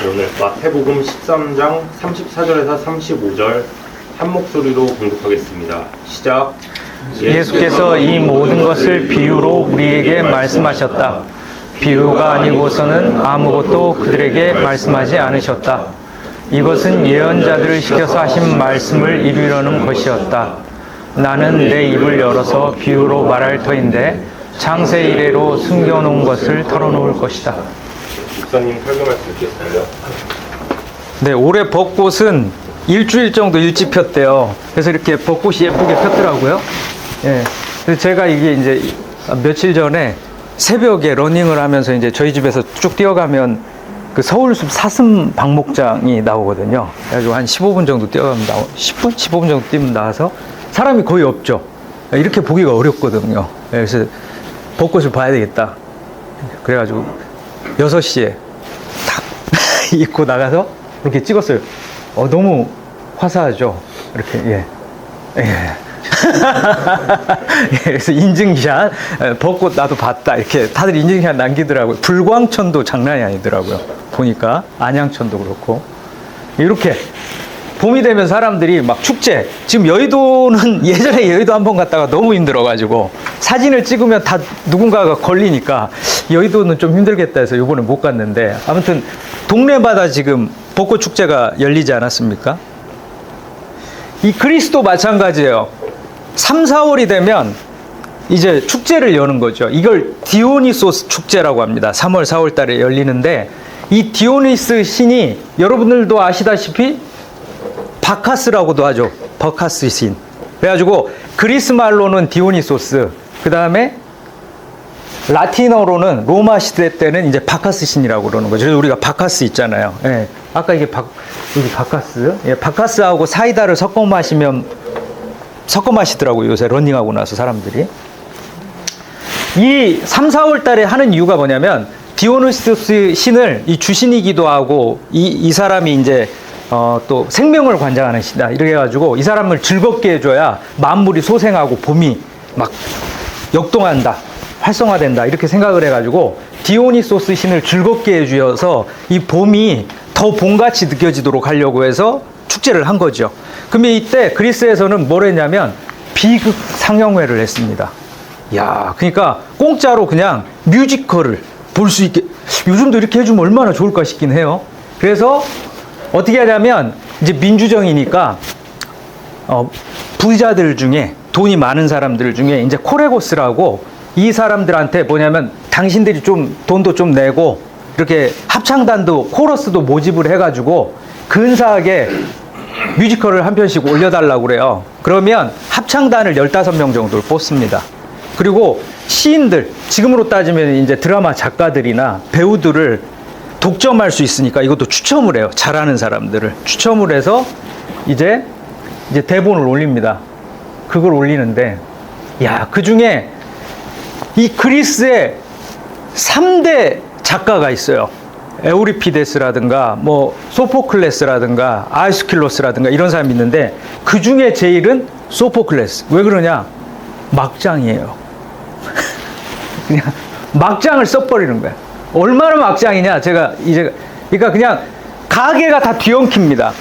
오늘 마태복음 13장 34절에서 35절 한 목소리로 공독하겠습니다. 시작. 예수께서 이 모든 것을 비유로 우리에게 말씀하셨다. 비유가 아니고서는 아무것도 그들에게 말씀하지 않으셨다. 이것은 예언자들을 시켜서 하신 말씀을 이루려는 것이었다. 나는 내 입을 열어서 비유로 말할 터인데 창세 이래로 숨겨놓은 것을 털어놓을 것이다. 목사님 설교 말씀 듣겠습니다. 네, 올해 벚꽃은 일주일 정도 일찍 폈대요. 그래서 이렇게 벚꽃이 예쁘게 폈더라고요. 예. 그래서 제가 이게 이제 며칠 전에 새벽에 러닝을 하면서 이제 저희 집에서 쭉 뛰어가면 그 서울숲 사슴 방목장이 나오거든요. 그래가지고 한 15분 정도 뛰어가면 10분? 15분 정도 뛰면 나와서 사람이 거의 없죠. 이렇게 보기가 어렵거든요. 예, 그래서 벚꽃을 봐야 되겠다. 그래가지고 6시에 탁 입고 나가서 이렇게 찍었어요. 너무 화사하죠? 이렇게, 예. 예. 그래서 인증샷, 벚꽃 나도 봤다. 이렇게 다들 인증샷 남기더라고요. 불광천도 장난이 아니더라고요. 보니까. 안양천도 그렇고. 이렇게. 봄이 되면 사람들이 막 축제. 지금 여의도는 예전에 여의도 한번 갔다가 너무 힘들어가지고 사진을 찍으면 다 누군가가 걸리니까 여의도는 좀 힘들겠다 해서 이번에 못 갔는데 아무튼 동네마다 지금 벚꽃 축제가 열리지 않았습니까? 이 그리스도 마찬가지예요. 3, 4월이 되면 이제 축제를 여는 거죠. 이걸 디오니소스 축제라고 합니다. 3월, 4월 달에 열리는데 이 디오니스 신이 여러분들도 아시다시피 바카스라고도 하죠. 버카스 신. 그래가지고 그리스 말로는 디오니소스, 그 다음에 라틴어로는 로마 시대 때는 이제 바카스 신이라고 그러는 거죠. 그래서 우리가 바카스 있잖아요. 예. 아까 이게 여기 바카스. 예, 바카스하고 사이다를 섞어 마시더라고요. 요새 러닝하고 나서 사람들이. 이 3, 4월 달에 하는 이유가 뭐냐면 디오니소스 신을 이 주신이기도 하고 이 사람이 이제 또 생명을 관장하는 신이다. 이렇게 해가지고 이 사람을 즐겁게 해줘야 만물이 소생하고 봄이 막 역동한다. 활성화된다. 이렇게 생각을 해가지고 디오니소스 신을 즐겁게 해주어서 이 봄이 더 봄같이 느껴지도록 하려고 해서 축제를 한 거죠. 그러면 이때 그리스에서는 뭘 했냐면 비극 상영회를 했습니다. 야, 그러니까 공짜로 그냥 뮤지컬을 볼 수 있게 요즘도 이렇게 해주면 얼마나 좋을까 싶긴 해요. 그래서 어떻게 하냐면 이제 민주정이니까 부자들 중에 돈이 많은 사람들 중에 이제 코레고스라고 이 사람들한테 뭐냐면 당신들이 좀 돈도 좀 내고 이렇게 합창단도 코러스도 모집을 해가지고 근사하게 뮤지컬을 한 편씩 올려달라고 그래요. 그러면 합창단을 15명 정도를 뽑습니다. 그리고 시인들, 지금으로 따지면 이제 드라마 작가들이나 배우들을 독점할 수 있으니까 이것도 추첨을 해요. 잘하는 사람들을 추첨을 해서 이제 대본을 올립니다. 그걸 올리는데 야, 그 중에 이 그리스의 3대 작가가 있어요. 에우리피데스라든가 뭐 소포클레스라든가 아이스킬로스라든가 이런 사람이 있는데 그 중에 제일은 소포클레스. 왜 그러냐? 막장이에요. 그냥 막장을 써버리는 거야. 얼마나 막장이냐? 제가 이제 그러니까 그냥 가게가 다 뒤엉킵니다.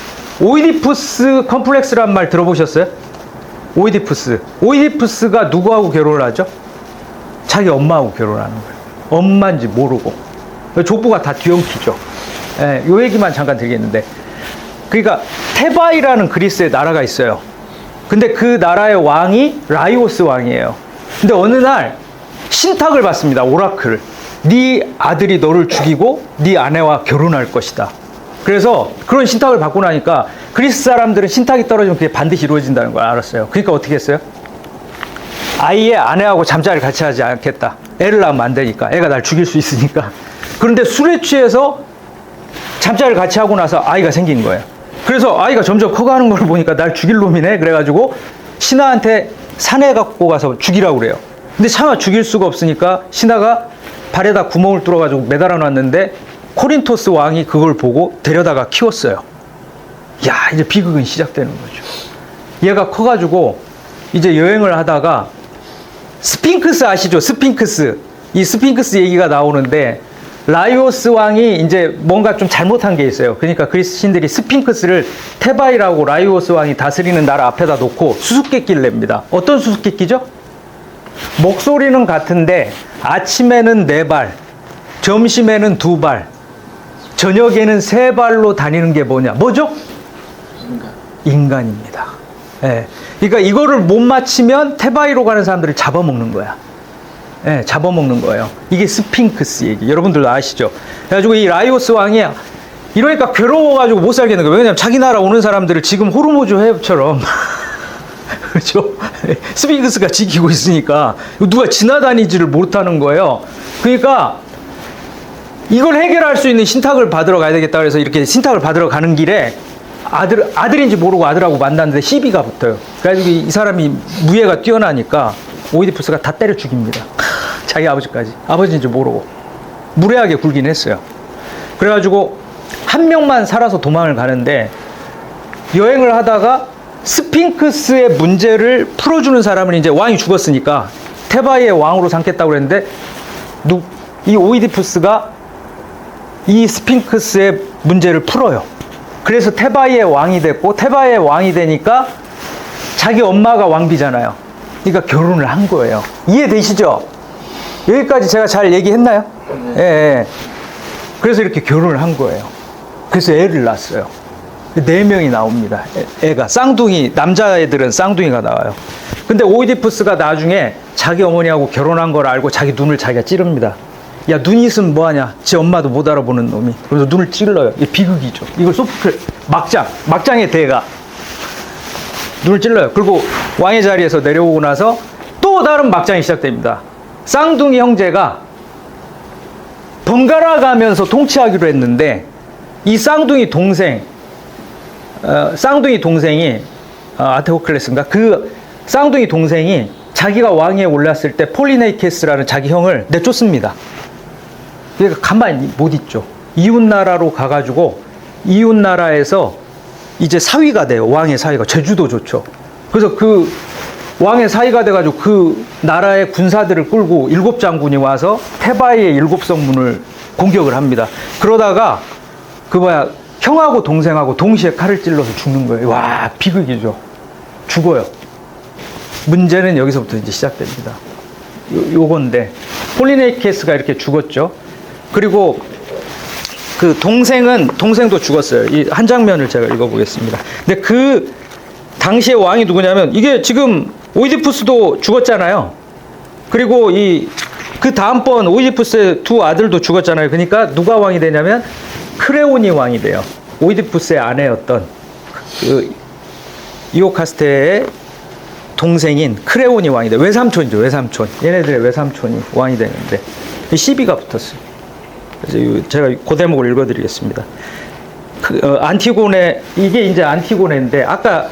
오이디푸스 컴플렉스란 말 들어보셨어요? 오이디푸스가 누구하고 결혼을 하죠? 자기 엄마하고 결혼하는 거예요. 엄마인지 모르고 족보가 다 뒤엉키죠. 예, 요 얘기만 잠깐 드리겠는데, 그러니까 테바이라는 그리스의 나라가 있어요. 근데 그 나라의 왕이 라이오스 왕이에요. 근데 어느 날 신탁을 받습니다. 오라클을. 네 아들이 너를 죽이고 네 아내와 결혼할 것이다. 그래서 그런 신탁을 받고 나니까 그리스 사람들은 신탁이 떨어지면 그게 반드시 이루어진다는 걸 알았어요. 그러니까 어떻게 했어요? 아이의 아내하고 잠자리를 같이 하지 않겠다. 애를 낳으면 안 되니까. 애가 날 죽일 수 있으니까. 그런데 술에 취해서 잠자리를 같이 하고 나서 아이가 생긴 거예요. 그래서 아이가 점점 커가는 걸 보니까 날 죽일 놈이네. 그래가지고 신하한테 산에 갖고 가서 죽이라고 그래요. 근데 차마 죽일 수가 없으니까 신하가 발에다 구멍을 뚫어가지고 매달아 놨는데 코린토스 왕이 그걸 보고 데려다가 키웠어요. 야, 이제 비극은 시작되는 거죠. 얘가 커가지고 이제 여행을 하다가 스핑크스 아시죠? 스핑크스. 이 스핑크스 얘기가 나오는데 라이오스 왕이 이제 뭔가 좀 잘못한 게 있어요. 그러니까 그리스 신들이 스핑크스를 테바이라고 라이오스 왕이 다스리는 나라 앞에다 놓고 수수께끼를 냅니다. 어떤 수수께끼죠? 목소리는 같은데 아침에는 4발, 점심에는 2발, 저녁에는 3발로 다니는 게 뭐냐? 뭐죠? 인간입니다. 예. 그러니까 이거를 못 맞히면 테바이로 가는 사람들을 잡아먹는 거야. 예, 잡아먹는 거예요. 이게 스핑크스 얘기. 여러분들도 아시죠? 그래가지고 이 라이오스 왕이 이러니까 괴로워가지고 못 살겠는 거예요. 왜냐면 자기 나라 오는 사람들을 지금 호르무즈 해협처럼 그렇죠? 스핑크스가 지키고 있으니까 누가 지나다니지를 못하는 거예요. 그러니까 이걸 해결할 수 있는 신탁을 받으러 가야 되겠다 그래서 이렇게 신탁을 받으러 가는 길에 아들인지 모르고 아들하고 만났는데 시비가 붙어요. 그래가지고 이 사람이 무예가 뛰어나니까 오이디푸스가 다 때려 죽입니다. 자기 아버지까지. 아버지인지 모르고. 무례하게 굴긴 했어요. 그래가지고 한 명만 살아서 도망을 가는데 여행을 하다가 스핑크스의 문제를 풀어주는 사람은 이제 왕이 죽었으니까 테바이의 왕으로 삼겠다고 그랬는데 이 오이디푸스가 이 스핑크스의 문제를 풀어요. 그래서 테바이의 왕이 됐고 테바이의 왕이 되니까 자기 엄마가 왕비잖아요. 그러니까 결혼을 한 거예요. 이해되시죠? 여기까지 제가 잘 얘기했나요? 예, 예. 그래서 이렇게 결혼을 한 거예요. 그래서 애를 낳았어요. 4명이 나옵니다. 애가 쌍둥이, 남자애들은 쌍둥이가 나와요. 근데 오이디푸스가 나중에 자기 어머니하고 결혼한 걸 알고 자기 눈을 자기가 찌릅니다. 야, 눈이 있으면 뭐하냐? 지 엄마도 못 알아보는 놈이. 그래서 눈을 찔러요. 이게 비극이죠. 이걸 소프트, 막장의 대가. 눈을 찔러요. 그리고 왕의 자리에서 내려오고 나서 또 다른 막장이 시작됩니다. 쌍둥이 형제가 번갈아 가면서 통치하기로 했는데 이 쌍둥이 동생이 아테오클레스인가? 그 쌍둥이 동생이 자기가 왕위에 올랐을 때 폴리네이케스라는 자기 형을 내쫓습니다. 그러니까 가만히 못 있죠. 이웃나라로 가가지고 이웃나라에서 이제 사위가 돼요. 왕의 사위가. 제주도 좋죠. 그래서 그 왕의 사위가 돼가지고 그 나라의 군사들을 끌고 7장군이 와서 테바이의 7성문을 공격을 합니다. 그러다가 형하고 동생하고 동시에 칼을 찔러서 죽는 거예요. 와, 비극이죠. 죽어요. 문제는 여기서부터 이제 시작됩니다. 요건데 폴리네이케스가 이렇게 죽었죠. 그리고 그 동생도 죽었어요. 이 한 장면을 제가 읽어보겠습니다. 근데 그 당시의 왕이 누구냐면 이게 지금 오이디푸스도 죽었잖아요. 그리고 그 다음번 오이디푸스의 2 아들도 죽었잖아요. 그러니까 누가 왕이 되냐면 크레온이 왕이 돼요. 오이디푸스의 아내였던 그 이오카스테의 동생인 크레온이 왕이 돼요. 외삼촌이죠. 외삼촌. 얘네들의 외삼촌이 왕이 되는데 시비가 붙었어요. 그래서 제가 그 대목을 읽어드리겠습니다. 안티고네, 이게 이제 안티고네인데 아까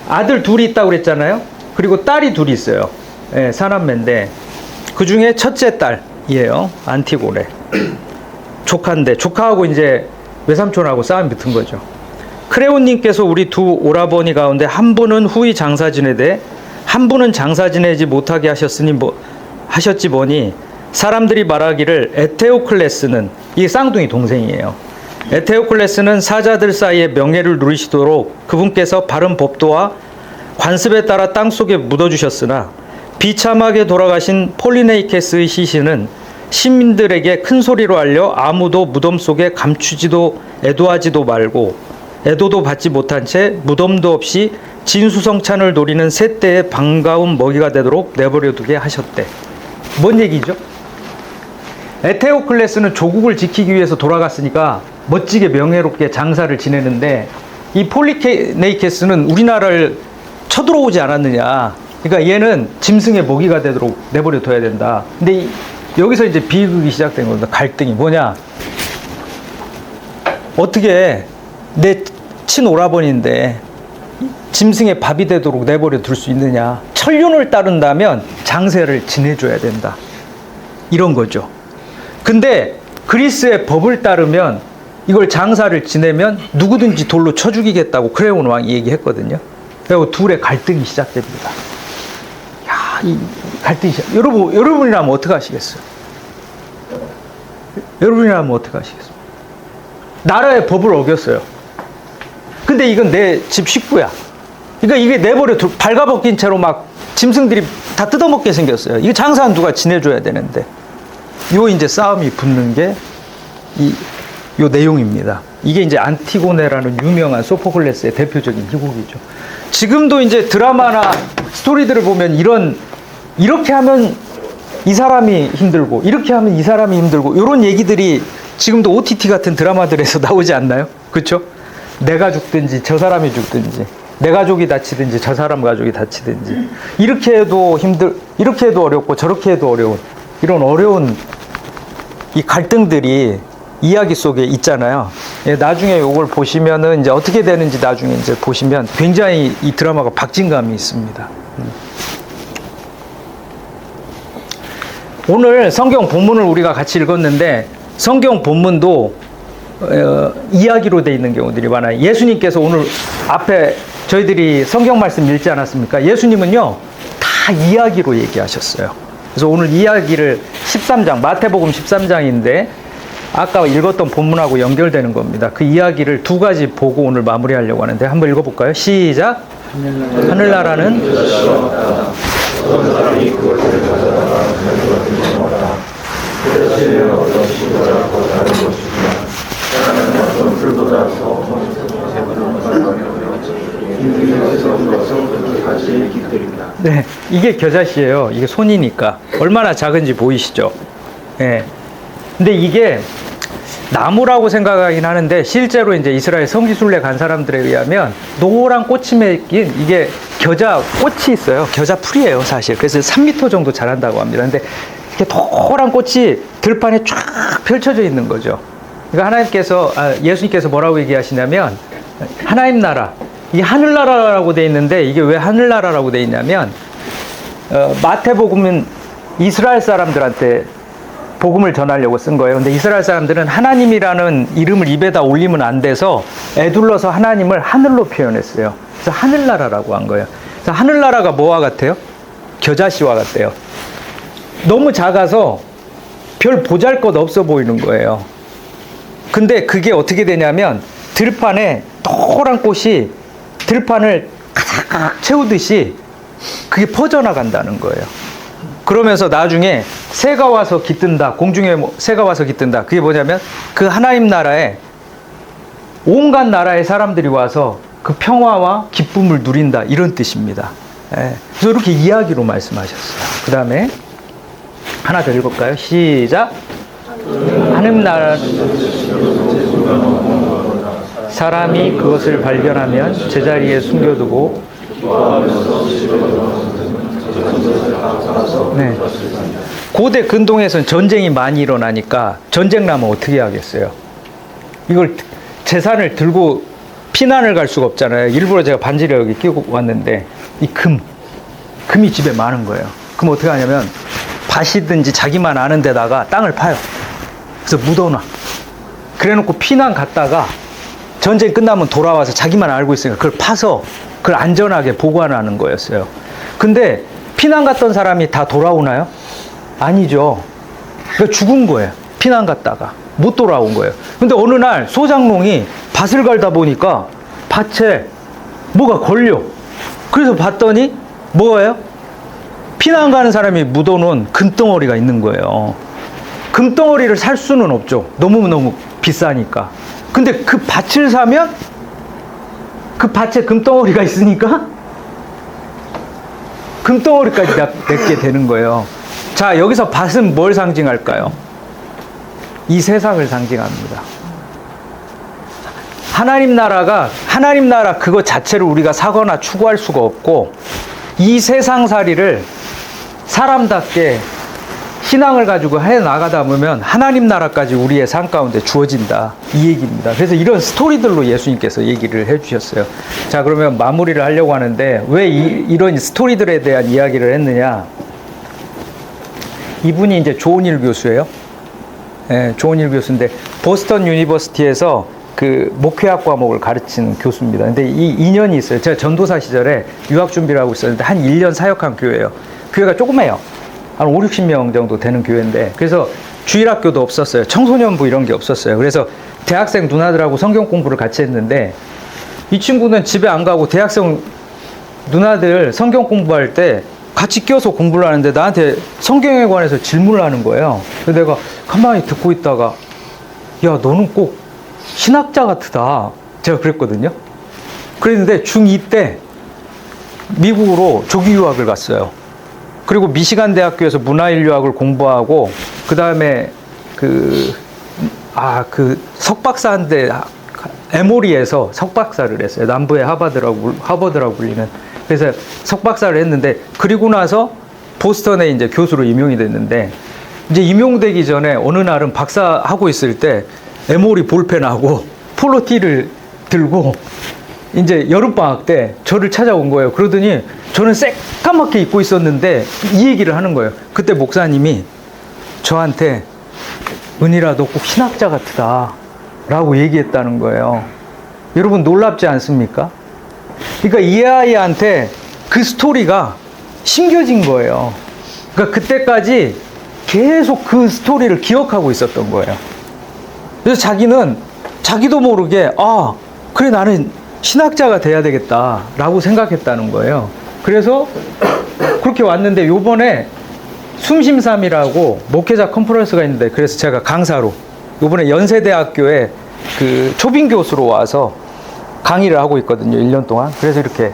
아들 2이 있다고 그랬잖아요. 그리고 딸이 2이 있어요. 예, 사남매인데 그 중에 첫째 딸이에요. 안티고네. 조카인데 조카하고 이제 외삼촌하고 싸움이 붙은 거죠. 크레온님께서 우리 2 오라버니 가운데 한 분은 후이 장사 지내되 한 분은 장사 지내지 못하게 하셨지 보니 사람들이 말하기를 에테오클레스는, 이 쌍둥이 동생이에요. 에테오클레스는 사자들 사이에 명예를 누리시도록 그분께서 바른 법도와 관습에 따라 땅속에 묻어주셨으나 비참하게 돌아가신 폴리네이케스의 시신은 시민들에게 큰 소리로 알려 아무도 무덤 속에 감추지도 애도하지도 말고 애도도 받지 못한 채 무덤도 없이 진수성찬을 노리는 새떼의 반가운 먹이가 되도록 내버려두게 하셨대. 뭔 얘기죠? 에테오클레스는 조국을 지키기 위해서 돌아갔으니까 멋지게 명예롭게 장사를 지내는데 이 폴리네이케스는 우리나라를 쳐들어오지 않았느냐. 그러니까 얘는 짐승의 먹이가 되도록 내버려둬야 된다. 근데 여기서 이제 비극이 시작된 겁니다. 갈등이 뭐냐. 어떻게 내 친오라버니인데 짐승의 밥이 되도록 내버려 둘 수 있느냐. 천륜을 따른다면 장세를 지내줘야 된다. 이런 거죠. 근데 그리스의 법을 따르면 이걸 장사를 지내면 누구든지 돌로 쳐 죽이겠다고 크레온 왕이 얘기했거든요. 그리고 둘의 갈등이 시작됩니다. 야, 이 갈등이 여러분이라면 어떻게 하시겠어요? 여러분이라면 어떻게 하시겠습니까? 나라의 법을 어겼어요. 근데 이건 내 집 식구야. 그러니까 이게 내버려 발가벗긴 채로 막 짐승들이 다 뜯어먹게 생겼어요. 이거 장사는 누가 지내줘야 되는데. 요 이제 싸움이 붙는 게 요 내용입니다. 이게 이제 안티고네라는 유명한 소포클레스의 대표적인 희곡이죠. 지금도 이제 드라마나 스토리들을 보면 이렇게 하면 이 사람이 힘들고, 이렇게 하면 이 사람이 힘들고, 이런 얘기들이 지금도 OTT 같은 드라마들에서 나오지 않나요? 그렇죠? 내가 죽든지 저 사람이 죽든지, 내 가족이 다치든지 저 사람 가족이 다치든지, 이렇게 해도 이렇게 해도 어렵고 저렇게 해도 어려운, 이런 어려운 이 갈등들이 이야기 속에 있잖아요. 예, 나중에 이걸 보시면은 이제 어떻게 되는지 나중에 이제 보시면 굉장히 이 드라마가 박진감이 있습니다. 오늘 성경 본문을 우리가 같이 읽었는데, 성경 본문도 이야기로 되어 있는 경우들이 많아요. 예수님께서 오늘 앞에 저희들이 성경 말씀 읽지 않았습니까? 예수님은요, 다 이야기로 얘기하셨어요. 그래서 오늘 이야기를 13장, 마태복음 13장인데 아까 읽었던 본문하고 연결되는 겁니다. 그 이야기를 두 가지 보고 오늘 마무리하려고 하는데, 한번 읽어볼까요? 시작. 하늘나라는 네, 이게 겨자씨예요. 이게 손이니까 얼마나 작은지 보이시죠? 네. 근데 이게 나무라고 생각하긴 하는데, 실제로 이제 이스라엘 성지순례 간 사람들에 의하면 노란 꽃이 맺긴 이게 겨자 꽃이 있어요. 겨자 풀이에요, 사실. 그래서 3m 정도 자란다고 합니다. 근데 이렇게 노란 꽃이 들판에 쫙 펼쳐져 있는 거죠. 그러니까 예수님께서 뭐라고 얘기하시냐면, 하나님 나라, 이게 하늘나라라고 돼 있는데, 이게 왜 하늘나라라고 돼 있냐면, 마태복음은 이스라엘 사람들한테 복음을 전하려고 쓴 거예요. 근데 이스라엘 사람들은 하나님이라는 이름을 입에다 올리면 안 돼서 애둘러서 하나님을 하늘로 표현했어요. 그래서 하늘나라라고 한 거예요. 그래서 하늘나라가 뭐와 같아요? 겨자씨와 같대요. 너무 작아서 별 보잘것 없어 보이는 거예요. 근데 그게 어떻게 되냐면, 들판에 노란 꽃이 들판을 가득 채우듯이 그게 퍼져나간다는 거예요. 그러면서 나중에 새가 와서 깃든다. 공중에 새가 와서 깃든다. 그게 뭐냐면, 그 하나님 나라에 온갖 나라의 사람들이 와서 그 평화와 기쁨을 누린다. 이런 뜻입니다. 예. 그래서 이렇게 이야기로 말씀하셨어요. 그 다음에 하나 더 읽을까요? 시작. 하나님 나라 사람이 그것을 발견하면 제자리에 숨겨두고, 네. 고대 근동에서는 전쟁이 많이 일어나니까 전쟁 나면 어떻게 하겠어요? 이걸 재산을 들고 피난을 갈 수가 없잖아요. 일부러 제가 반지를 여기 끼고 왔는데, 이 금이 집에 많은 거예요. 그럼 어떻게 하냐면, 밭이든지 자기만 아는 데다가 땅을 파요. 그래서 묻어놔. 그래 놓고 피난 갔다가 전쟁 끝나면 돌아와서 자기만 알고 있으니까 그걸 파서 그걸 안전하게 보관하는 거였어요. 근데 피난 갔던 사람이 다 돌아오나요? 아니죠. 그러니까 죽은 거예요. 피난 갔다가 못 돌아온 거예요. 근데 어느 날 소장농이 밭을 갈다 보니까 밭에 뭐가 걸려. 그래서 봤더니 뭐예요? 피난 가는 사람이 묻어놓은 금덩어리가 있는 거예요. 금덩어리를 살 수는 없죠. 너무너무 비싸니까. 근데 그 밭을 사면 그 밭에 금덩어리가 있으니까 금덩어리까지 맺게 되는 거예요. 자, 여기서 밭은 뭘 상징할까요? 이 세상을 상징합니다. 하나님 나라 그거 자체를 우리가 사거나 추구할 수가 없고, 이 세상살이를 사람답게 신앙을 가지고 해 나가다 보면 하나님 나라까지 우리의 삶 가운데 주어진다, 이 얘기입니다. 그래서 이런 스토리들로 예수님께서 얘기를 해주셨어요. 자, 그러면 마무리를 하려고 하는데, 왜 이런 스토리들에 대한 이야기를 했느냐? 이분이 이제 조은일 교수예요. 네, 조은일 교수인데 보스턴 유니버시티에서 그 목회학 과목을 가르치는 교수입니다. 근데 이 인연이 있어요. 제가 전도사 시절에 유학 준비를 하고 있었는데 한 1년 사역한 교회예요. 교회가 조그매요. 한 5, 60명 정도 되는 교회인데, 그래서 주일학교도 없었어요. 청소년부 이런 게 없었어요. 그래서 대학생 누나들하고 성경 공부를 같이 했는데 이 친구는 집에 안 가고 대학생 누나들 성경 공부할 때 같이 껴서 공부를 하는데 나한테 성경에 관해서 질문을 하는 거예요. 그래서 내가 가만히 듣고 있다가 야, 너는 꼭 신학자 같으다. 제가 그랬거든요. 그랬는데 중2 때 미국으로 조기 유학을 갔어요. 그리고 미시간 대학교에서 문화인류학을 공부하고 그 다음에 그 석박사인데 에모리에서 석박사를 했어요. 남부의 하버드라고 불리는. 그래서 석박사를 했는데 그리고 나서 보스턴에 이제 교수로 임용이 됐는데 이제 임용되기 전에 어느 날은 박사하고 있을 때 에모리 볼펜하고 폴로티를 들고 이제 여름방학 때 저를 찾아온 거예요. 그러더니 저는 새까맣게 입고 있었는데 이 얘기를 하는 거예요. 그때 목사님이 저한테 은희라 너 꼭 신학자 같으다 라고 얘기했다는 거예요. 여러분 놀랍지 않습니까? 그러니까 이 아이한테 그 스토리가 심겨진 거예요. 그러니까 그때까지 계속 그 스토리를 기억하고 있었던 거예요. 그래서 자기는 자기도 모르게 그래 나는 신학자가 돼야 되겠다라고 생각했다는 거예요. 그래서 그렇게 왔는데 요번에 숨심삼이라고 목회자 컨퍼런스가 있는데 그래서 제가 강사로 요번에 연세대학교에 그 초빙 교수로 와서 강의를 하고 있거든요. 1년 동안. 그래서 이렇게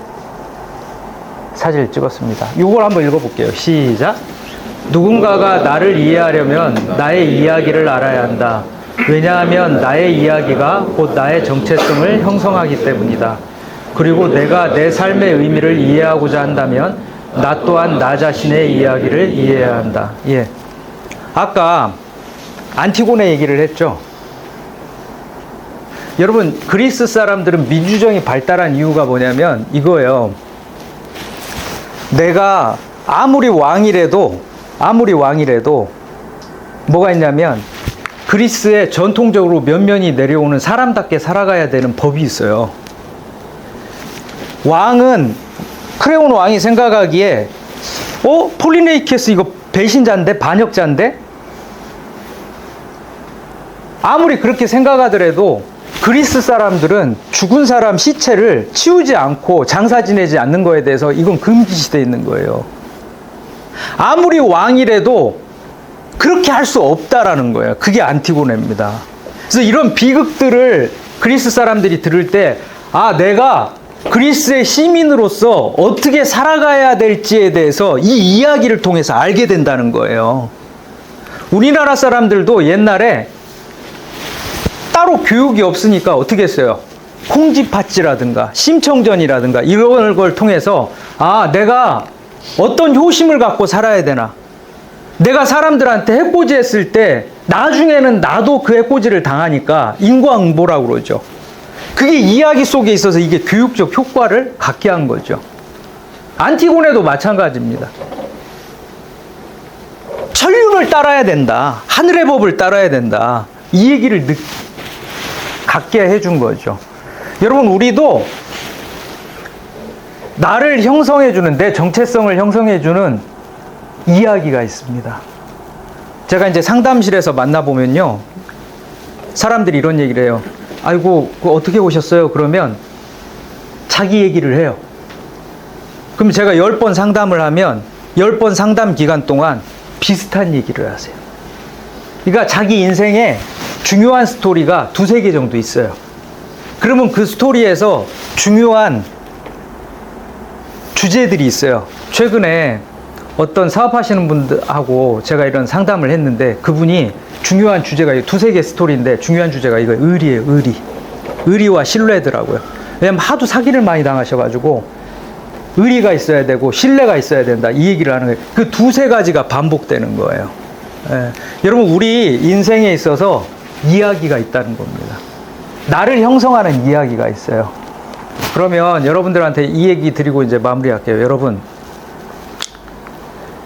사진을 찍었습니다. 요걸 한번 읽어볼게요. 시작. 누군가가 나를 이해하려면 나의 이야기를 알아야 한다. 왜냐하면 나의 이야기가 곧 나의 정체성을 형성하기 때문이다. 그리고 내가 내 삶의 의미를 이해하고자 한다면 나 또한 나 자신의 이야기를 이해해야 한다. 예. 아까 안티고네 얘기를 했죠. 여러분 그리스 사람들은 민주정이 발달한 이유가 뭐냐면 이거예요. 내가 아무리 왕이라도 뭐가 있냐면 그리스에 전통적으로 면면이 내려오는 사람답게 살아가야 되는 법이 있어요. 왕은 크레온 왕이 생각하기에 폴리네이케스 이거 배신자인데 반역자인데 아무리 그렇게 생각하더라도 그리스 사람들은 죽은 사람 시체를 치우지 않고 장사 지내지 않는 거에 대해서 이건 금기시되어 있는 거예요. 아무리 왕이라도 그렇게 할 수 없다라는 거예요. 그게 안티고네입니다. 그래서 이런 비극들을 그리스 사람들이 들을 때 내가 그리스의 시민으로서 어떻게 살아가야 될지에 대해서 이 이야기를 통해서 알게 된다는 거예요. 우리나라 사람들도 옛날에 따로 교육이 없으니까 어떻게 했어요? 콩쥐팥쥐라든가 심청전이라든가 이런 걸 통해서 내가 어떤 효심을 갖고 살아야 되나, 내가 사람들한테 해코지 했을 때 나중에는 나도 그 해코지를 당하니까 인과응보라고 그러죠. 그게 이야기 속에 있어서 이게 교육적 효과를 갖게 한 거죠. 안티고네도 마찬가지입니다. 천륜을 따라야 된다. 하늘의 법을 따라야 된다. 이 얘기를 갖게 해준 거죠. 여러분 우리도 나를 형성해주는, 내 정체성을 형성해주는 이야기가 있습니다. 제가 이제 상담실에서 만나보면요, 사람들이 이런 얘기를 해요. 아이고 어떻게 오셨어요? 그러면 자기 얘기를 해요. 그럼 제가 10번 상담을 하면 10번 상담 기간 동안 비슷한 얘기를 하세요. 그러니까 자기 인생에 중요한 스토리가 2-3개 정도 있어요. 그러면 그 스토리에서 중요한 주제들이 있어요. 최근에 어떤 사업하시는 분들하고 제가 이런 상담을 했는데 그분이 중요한 주제가 2-3개 스토리인데 중요한 주제가 이거예요. 의리예요. 의리와 신뢰더라고요. 왜냐면 하도 사기를 많이 당하셔가지고 의리가 있어야 되고 신뢰가 있어야 된다, 이 얘기를 하는 거예요. 그 2-3가지가 반복되는 거예요. 예. 여러분 우리 인생에 있어서 이야기가 있다는 겁니다. 나를 형성하는 이야기가 있어요. 그러면 여러분들한테 이 얘기 드리고 이제 마무리할게요.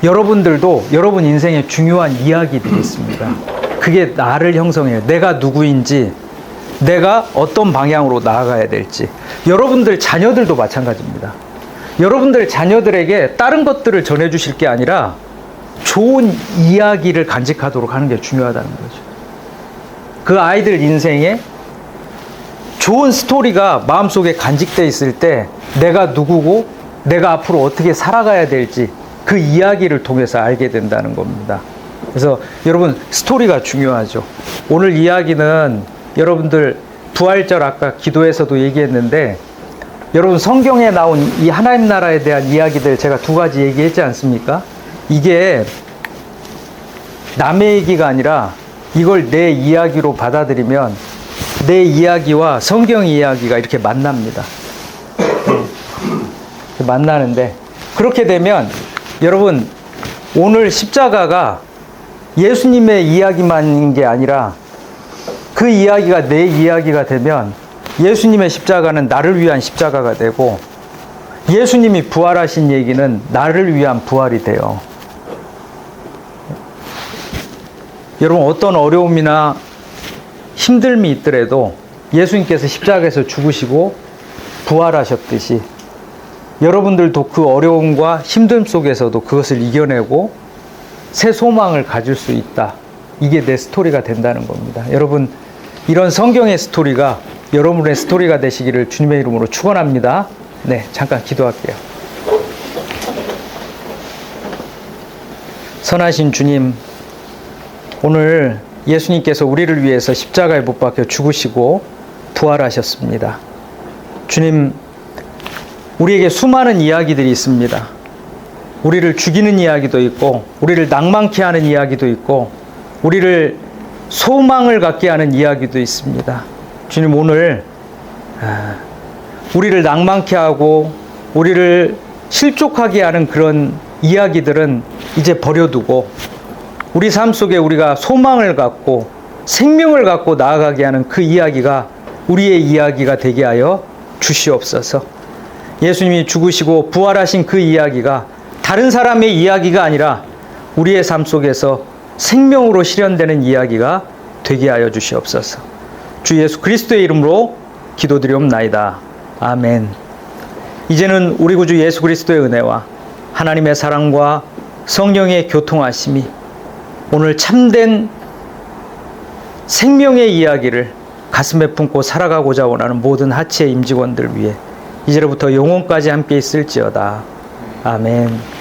여러분들도 여러분 인생에 중요한 이야기들이 있습니다. 그게 나를 형성해요. 내가 누구인지, 내가 어떤 방향으로 나아가야 될지. 여러분들 자녀들도 마찬가지입니다. 여러분들 자녀들에게 다른 것들을 전해주실 게 아니라 좋은 이야기를 간직하도록 하는 게 중요하다는 거죠. 그 아이들 인생에 좋은 스토리가 마음속에 간직되어 있을 때 내가 누구고 내가 앞으로 어떻게 살아가야 될지 그 이야기를 통해서 알게 된다는 겁니다. 그래서 여러분 스토리가 중요하죠. 오늘 이야기는 여러분들 부활절 아까 기도에서도 얘기했는데 여러분 성경에 나온 이 하나님 나라에 대한 이야기들 제가 두 가지 얘기했지 않습니까? 이게 남의 얘기가 아니라 이걸 내 이야기로 받아들이면 내 이야기와 성경 이야기가 이렇게 만납니다. 만나는데 그렇게 되면 여러분 오늘 십자가가 예수님의 이야기만인 게 아니라 그 이야기가 내 이야기가 되면 예수님의 십자가는 나를 위한 십자가가 되고 예수님이 부활하신 얘기는 나를 위한 부활이 돼요. 여러분 어떤 어려움이나 힘듦이 있더라도 예수님께서 십자가에서 죽으시고 부활하셨듯이 여러분들도 그 어려움과 힘듦 속에서도 그것을 이겨내고 새 소망을 가질 수 있다. 이게 내 스토리가 된다는 겁니다. 여러분 이런 성경의 스토리가 여러분의 스토리가 되시기를 주님의 이름으로 축원합니다. 네, 잠깐 기도할게요. 선하신 주님, 오늘 예수님께서 우리를 위해서 십자가에 못 박혀 죽으시고 부활하셨습니다. 주님, 우리에게 수많은 이야기들이 있습니다. 우리를 죽이는 이야기도 있고, 우리를 낭만케 하는 이야기도 있고, 우리를 소망을 갖게 하는 이야기도 있습니다. 주님, 오늘 우리를 낭만케 하고 우리를 실족하게 하는 그런 이야기들은 이제 버려두고 우리 삶 속에 우리가 소망을 갖고 생명을 갖고 나아가게 하는 그 이야기가 우리의 이야기가 되게 하여 주시옵소서. 예수님이 죽으시고 부활하신 그 이야기가 다른 사람의 이야기가 아니라 우리의 삶 속에서 생명으로 실현되는 이야기가 되게 하여 주시옵소서. 주 예수 그리스도의 이름으로 기도드리옵나이다. 아멘. 이제는 우리 구주 예수 그리스도의 은혜와 하나님의 사랑과 성령의 교통하심이 오늘 참된 생명의 이야기를 가슴에 품고 살아가고자 원하는 모든 하치의 임직원들 위해 이제로부터 영원까지 함께 있을지어다. 아멘.